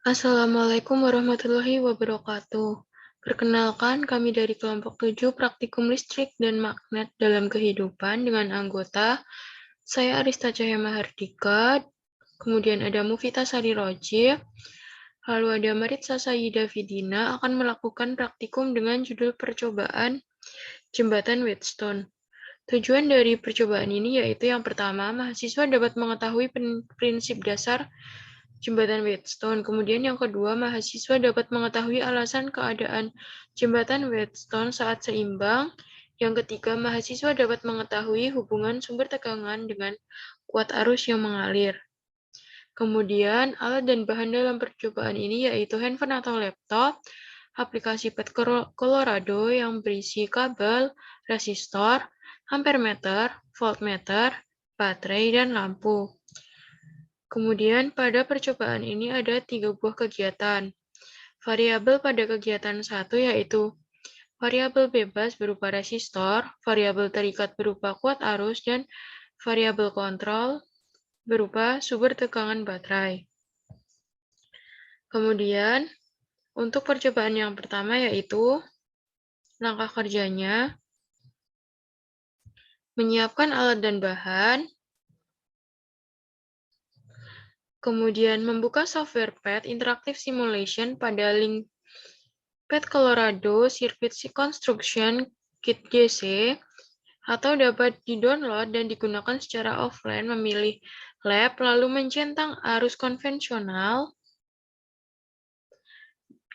Assalamualaikum warahmatullahi wabarakatuh. Perkenalkan, kami dari kelompok 7 Praktikum Listrik dan Magnet dalam Kehidupan dengan anggota saya Arista Cahya Mahardika, kemudian ada Mufita Sari Rojib, lalu ada Maritza Sayida Vidina akan melakukan praktikum dengan judul percobaan Jembatan Wheatstone. Tujuan dari percobaan ini yaitu yang pertama, mahasiswa dapat mengetahui prinsip dasar Jembatan Wheatstone. Kemudian yang kedua, mahasiswa dapat mengetahui alasan keadaan Jembatan Wheatstone saat seimbang. Yang ketiga, mahasiswa dapat mengetahui hubungan sumber tegangan dengan kuat arus yang mengalir. Kemudian, alat dan bahan dalam percobaan ini yaitu handphone atau laptop, aplikasi Pet Colorado yang berisi kabel, resistor, ampermeter, voltmeter, baterai, dan lampu. Kemudian pada percobaan ini ada 3 buah kegiatan. Variabel pada kegiatan 1 yaitu variabel bebas berupa resistor, variabel terikat berupa kuat arus, dan variabel kontrol berupa sumber tegangan baterai. Kemudian untuk percobaan yang pertama yaitu langkah kerjanya menyiapkan alat dan bahan, kemudian membuka software Pet Interactive Simulation pada link Pet Colorado Circuit Construction Kit JC, atau dapat di-download dan digunakan secara offline, memilih lab, lalu mencentang arus konvensional,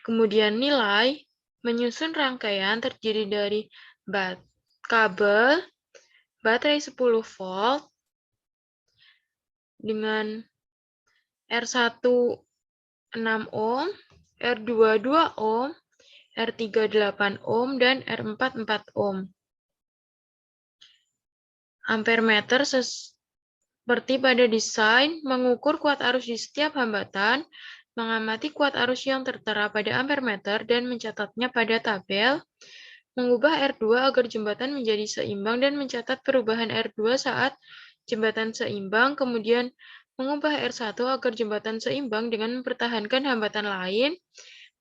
kemudian nilai, menyusun rangkaian terdiri dari kabel, baterai 10 volt, dengan R1 6 ohm, R2 2 ohm, R3 8 ohm, dan R4 4 ohm. Ampermeter seperti pada desain, mengukur kuat arus di setiap hambatan, mengamati kuat arus yang tertera pada ampermeter dan mencatatnya pada tabel, mengubah R2 agar jembatan menjadi seimbang dan mencatat perubahan R2 saat jembatan seimbang, kemudian mengubah R1 agar jembatan seimbang dengan mempertahankan hambatan lain,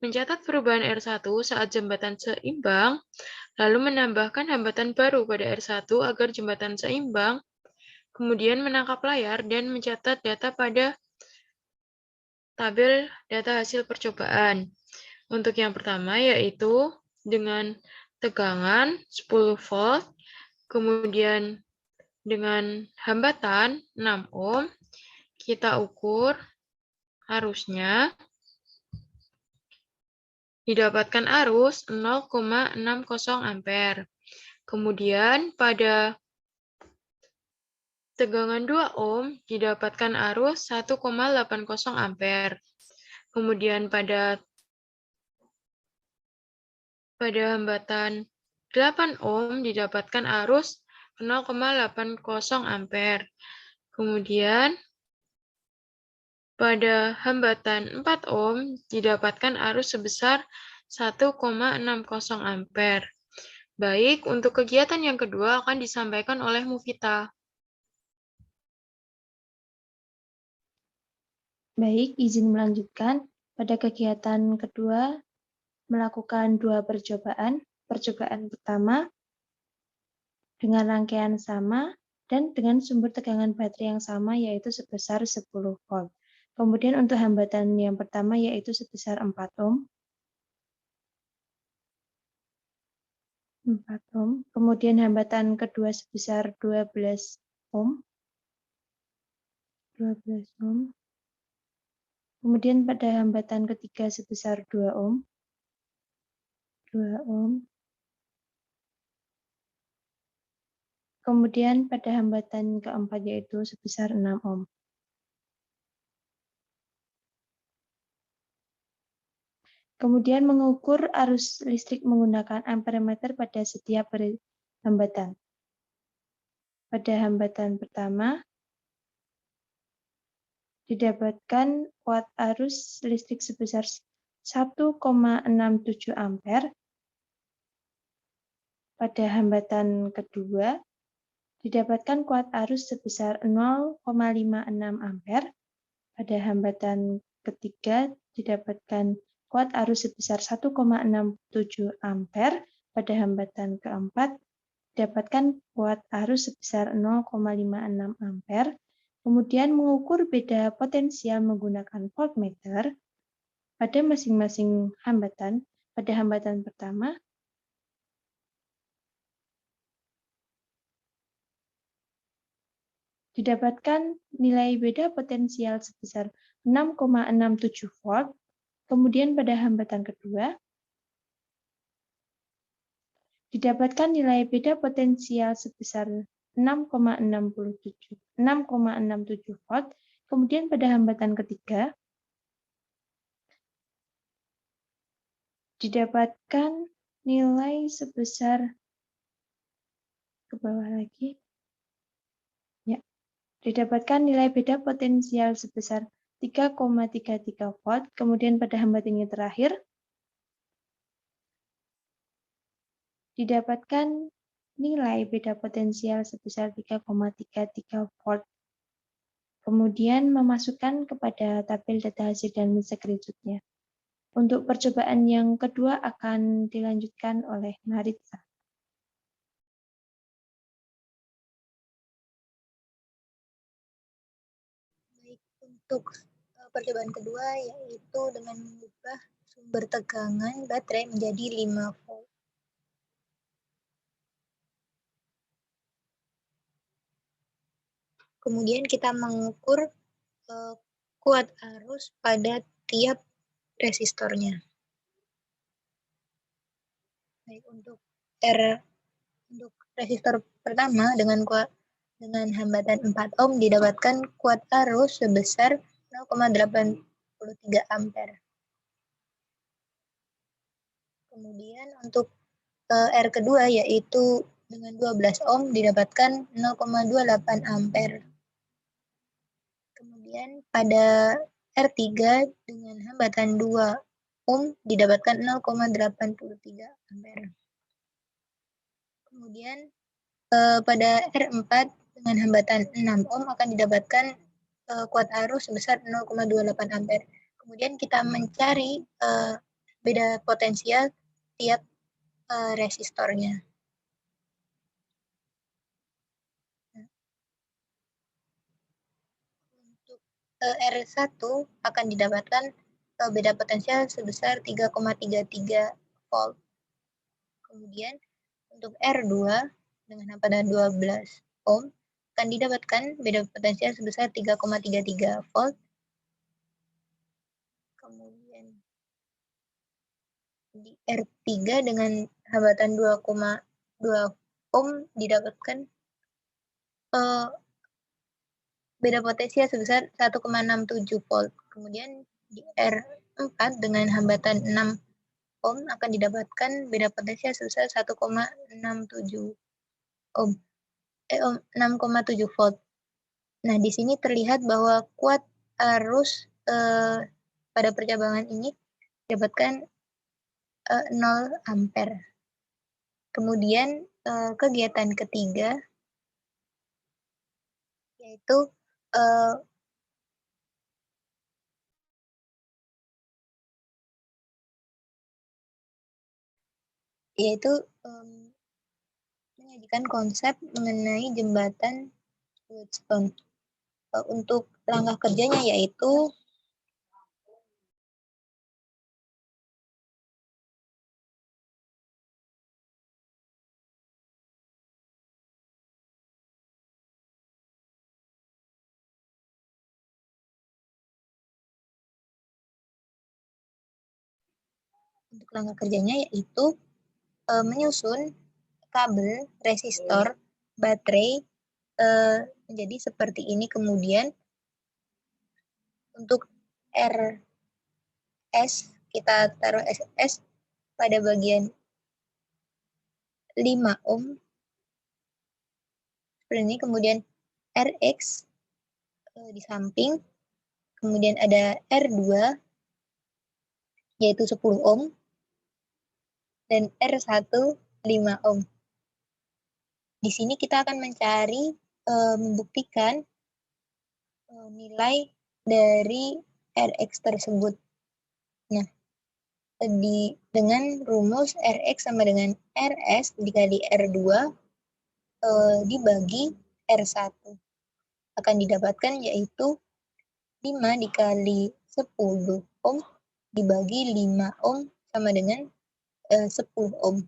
mencatat perubahan R1 saat jembatan seimbang, lalu menambahkan hambatan baru pada R1 agar jembatan seimbang, kemudian menangkap layar dan mencatat data pada tabel data hasil percobaan. Untuk yang pertama yaitu dengan tegangan 10 volt, kemudian dengan hambatan 6 ohm, kita ukur arusnya, didapatkan arus 0,60 ampere. Kemudian pada tegangan 2 ohm didapatkan arus 1,80 ampere. Kemudian pada hambatan 8 ohm didapatkan arus 0,80 ampere. Kemudian pada hambatan 4 ohm didapatkan arus sebesar 1,60 ampere. Baik, untuk kegiatan yang kedua akan disampaikan oleh Mufita. Baik, izin melanjutkan. Pada kegiatan kedua, melakukan 2 percobaan. Percobaan pertama dengan rangkaian sama dan dengan sumber tegangan baterai yang sama, yaitu sebesar 10 volt. Kemudian untuk hambatan yang pertama yaitu sebesar 4 ohm. 4 ohm. Kemudian hambatan kedua sebesar 12 ohm. 12 ohm. Kemudian pada hambatan ketiga sebesar 2 ohm. 2 ohm. Kemudian pada hambatan keempat yaitu sebesar 6 ohm. Kemudian mengukur arus listrik menggunakan ampermeter pada setiap hambatan. Pada hambatan pertama, didapatkan kuat arus listrik sebesar 1,67 ampere. Pada hambatan kedua, didapatkan kuat arus sebesar 0,56 ampere. Pada hambatan ketiga didapatkan kuat arus sebesar 1,67 ampere, pada hambatan keempat didapatkan kuat arus sebesar 0,56 ampere. Kemudian mengukur beda potensial menggunakan voltmeter pada masing-masing hambatan. Pada hambatan pertama, didapatkan nilai beda potensial sebesar 6,67 volt. Kemudian pada hambatan kedua, didapatkan nilai beda potensial sebesar 6,67 volt. Kemudian pada hambatan ketiga, didapatkan nilai sebesar, ke bawah lagi, ya, didapatkan nilai beda potensial sebesar 3,33 volt. Kemudian pada hambatan yang terakhir, didapatkan nilai beda potensial sebesar 3,33 volt. Kemudian memasukkan kepada tabel data hasil dan screenshot-nya. Untuk percobaan yang kedua akan dilanjutkan oleh Maritza. Baik, untuk percobaan kedua yaitu dengan mengubah sumber tegangan baterai menjadi 5 volt. Kemudian kita mengukur kuat arus pada tiap resistornya. Baik, untuk resistor pertama dengan hambatan 4 ohm didapatkan kuat arus sebesar 0,83 ampere. Kemudian untuk R kedua yaitu dengan 12 ohm didapatkan 0,28 ampere. Kemudian pada R3 dengan hambatan 2 ohm didapatkan 0,83 ampere. Kemudian pada R4 dengan hambatan 6 ohm akan didapatkan kuat arus sebesar 0,28 ampere. Kemudian kita mencari beda potensial tiap resistornya. Untuk R1 akan didapatkan beda potensial sebesar 3,33 volt. Kemudian untuk R2 dengan hambatan 12 ohm akan didapatkan beda potensial sebesar 3,33 volt. Kemudian di R3 dengan hambatan 2,2 ohm didapatkan beda potensial sebesar 1,67 volt. Kemudian di R4 dengan hambatan 6 ohm akan didapatkan beda potensial sebesar 1,67 ohm. 6,7 volt. Nah, di sini terlihat bahwa kuat arus pada percabangan ini didapatkan 0 ampere. Kemudian kegiatan ketiga yaitu menyajikan konsep mengenai jembatan Wheatstone. Untuk langkah kerjanya yaitu menyusun kabel resistor baterai menjadi seperti ini. Kemudian untuk RS kita taruh SS pada bagian 5 ohm seperti ini. Kemudian RX di samping, kemudian ada R2 yaitu 10 ohm dan R1 5 ohm. Di sini kita akan mencari membuktikan nilai dari Rx tersebut. Nah, dengan rumus Rx sama dengan Rs dikali R2 dibagi R1 akan didapatkan yaitu 5 dikali 10 ohm dibagi 5 ohm sama dengan 10 ohm.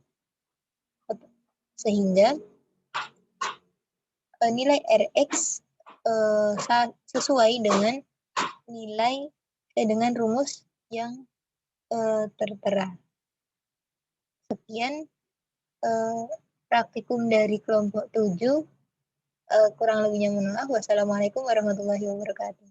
Sehingga nilai Rx sesuai dengan dengan rumus yang tertera. Sekian praktikum dari kelompok 7. Kurang lebihnya mohon maaf. Wassalamualaikum warahmatullahi wabarakatuh.